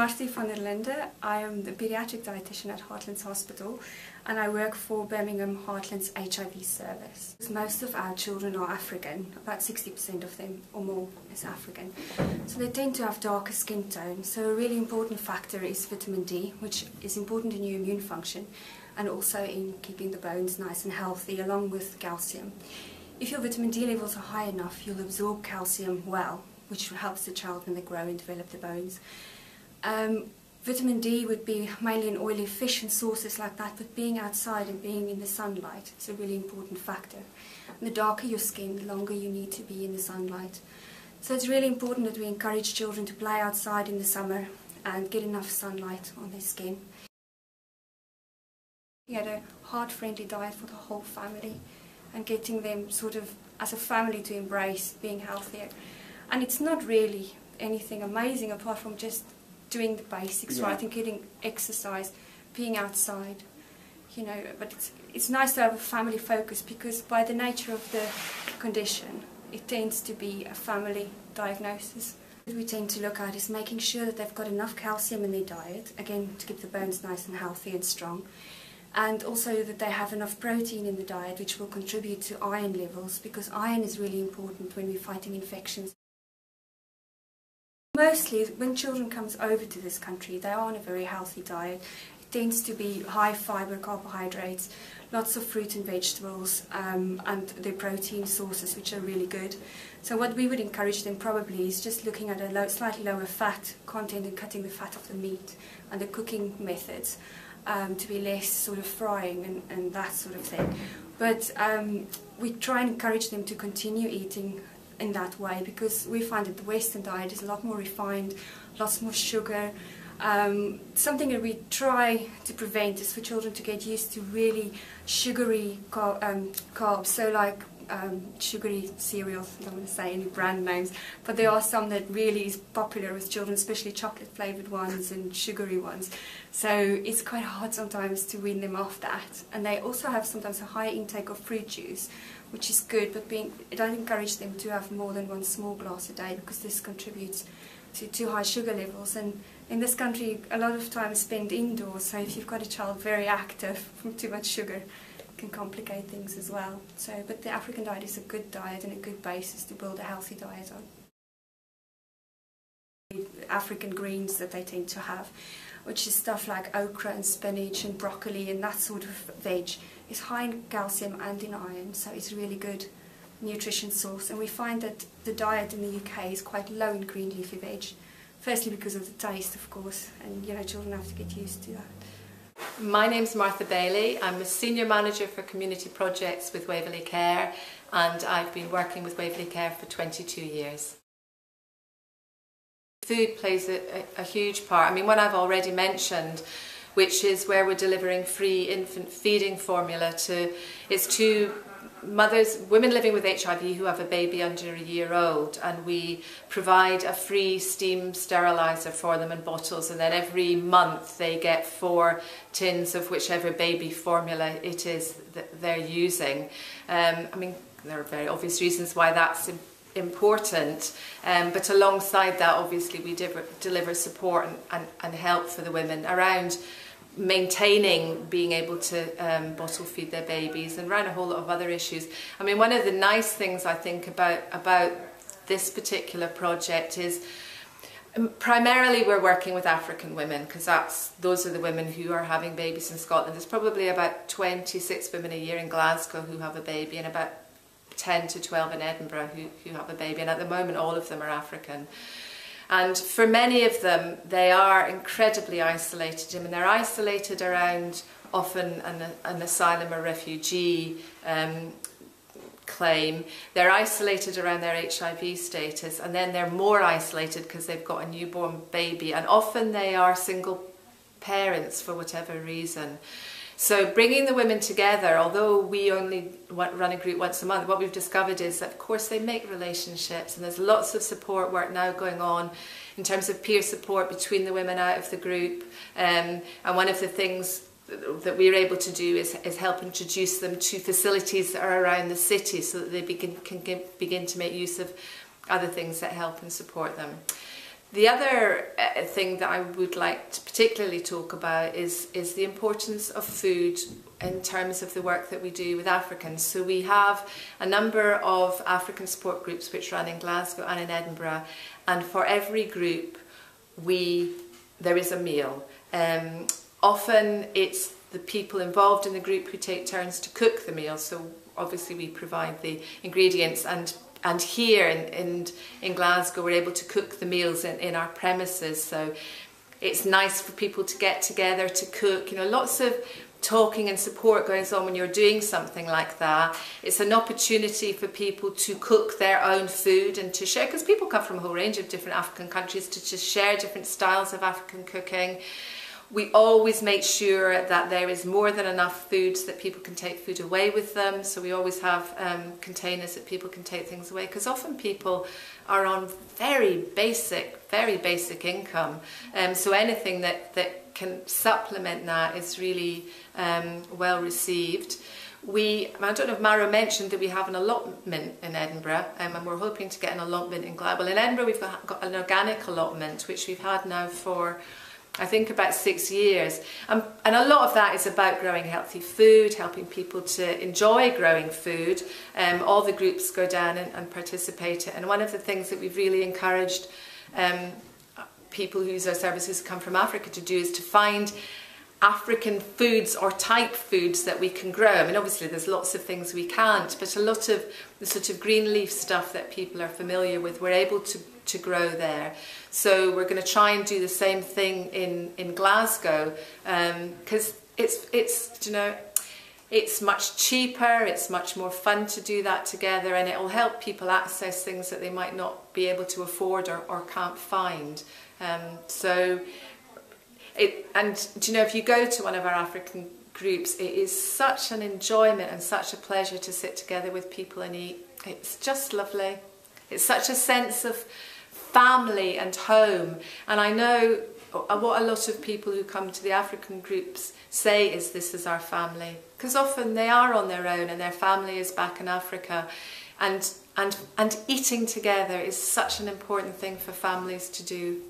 Marty van der Linde. I am the paediatric dietitian at Heartlands Hospital and I work for Birmingham Heartlands HIV service. Most of our children are African, about 60% of them or more is African. So they tend to have darker skin tone, so a really important factor is vitamin D, which is important in your immune function and also in keeping the bones nice and healthy, along with calcium. If your vitamin D levels are high enough, you'll absorb calcium well, which helps the child when they grow and develop the bones. Vitamin D would be mainly in oily fish and sources like that, but being outside and being in the sunlight is a really important factor. And the darker your skin, the longer you need to be in the sunlight. So it's really important that we encourage children to play outside in the summer and get enough sunlight on their skin. We had a heart-friendly diet for the whole family and getting them sort of as a family to embrace being healthier. And it's not really anything amazing apart from just doing the basics right and getting exercise, being outside, you know. But it's nice to have a family focus because by the nature of the condition, it tends to be a family diagnosis. What we tend to look at is making sure that they've got enough calcium in their diet, again to keep the bones nice and healthy and strong, and also that they have enough protein in the diet, which will contribute to iron levels, because iron is really important when we're fighting infections. Mostly, when children come over to this country, they are on a very healthy diet. It tends to be high fibre carbohydrates, lots of fruit and vegetables, and their protein sources, which are really good. So what we would encourage them probably is just looking at a slightly lower fat content and cutting the fat of the meat and the cooking methods to be less sort of frying and that sort of thing. But we try and encourage them to continue eating in that way, because we find that the Western diet is a lot more refined, lots more sugar. Something that we try to prevent is for children to get used to really sugary carbs, so like sugary cereals. I don't want to say any brand names, but there are some that really is popular with children, especially chocolate flavoured ones and sugary ones. So it's quite hard sometimes to wean them off that. And they also have sometimes a high intake of fruit juice, which is good, but I don't encourage them to have more than one small glass a day, because this contributes to too high sugar levels. And in this country, a lot of time is spent indoors, so if you've got a child very active from too much sugar, it can complicate things as well. So, but the African diet is a good diet and a good basis to build a healthy diet on. African greens that they tend to have, which is stuff like okra and spinach and broccoli and that sort of veg, is high in calcium and in iron, so it's a really good nutrition source. And we find that the diet in the UK is quite low in green leafy veg, firstly because of the taste, of course, and you know, children have to get used to that. My name's Martha Bailey. I'm a Senior Manager for Community Projects with Waverley Care, and I've been working with Waverley Care for 22 years. Food plays a huge part. I mean, one I've already mentioned, which is where we're delivering free infant feeding formula to mothers, women living with HIV who have a baby under a year old, and we provide a free steam steriliser for them in bottles, and then every month they get 4 tins of whichever baby formula it is that they're using. I mean, there are very obvious reasons why that's important, but alongside that, obviously, we deliver support and help for the women around maintaining being able to bottle feed their babies, and around a whole lot of other issues. I mean, one of the nice things I think about this particular project is primarily we're working with African women, because those are the women who are having babies in Scotland. There's probably about 26 women a year in Glasgow who have a baby, and about 10 to 12 in Edinburgh who have a baby, and at the moment all of them are African. And for many of them, they are incredibly isolated. I mean, they're isolated around often an asylum or refugee claim. They're isolated around their HIV status, and then they're more isolated because they've got a newborn baby, and often they are single parents for whatever reason. So bringing the women together, although we only run a group once a month, what we've discovered is that of course they make relationships, and there's lots of support work now going on in terms of peer support between the women out of the group. And one of the things that we're able to do is help introduce them to facilities that are around the city, so that they can begin to make use of other things that help and support them. The other thing that I would like to particularly talk about is the importance of food in terms of the work that we do with Africans. So we have a number of African support groups which run in Glasgow and in Edinburgh, and for every group there is a meal. Often it's the people involved in the group who take turns to cook the meal, so obviously we provide the ingredients, and here in Glasgow we're able to cook the meals in our premises, so it's nice for people to get together to cook. You know, lots of talking and support goes on when you're doing something like that. It's an opportunity for people to cook their own food and to share, because people come from a whole range of different African countries, to just share different styles of African cooking. We always make sure that there is more than enough food so that people can take food away with them. So we always have containers that people can take things away, because often people are on very basic income. So anything that can supplement that is really well received. I don't know if Mara mentioned that we have an allotment in Edinburgh, and we're hoping to get an allotment in Glasgow. Well, in Edinburgh we've got an organic allotment, which we've had now for I think about 6 years, and a lot of that is about growing healthy food, helping people to enjoy growing food. All the groups go down and participate, and one of the things that we've really encouraged people who use our services who come from Africa to do is to find African foods or type foods that we can grow. I mean, obviously there's lots of things we can't, but a lot of the sort of green leaf stuff that people are familiar with, we're able to grow there. So we're going to try and do the same thing in Glasgow, because it's you know, it's much cheaper, it's much more fun to do that together, and it will help people access things that they might not be able to afford or can't find. And do you know, if you go to one of our African groups, it is such an enjoyment and such a pleasure to sit together with people and eat. It's just lovely. It's such a sense of family and home. And I know what a lot of people who come to the African groups say is, this is our family. Because often they are on their own and their family is back in Africa. And eating together is such an important thing for families to do.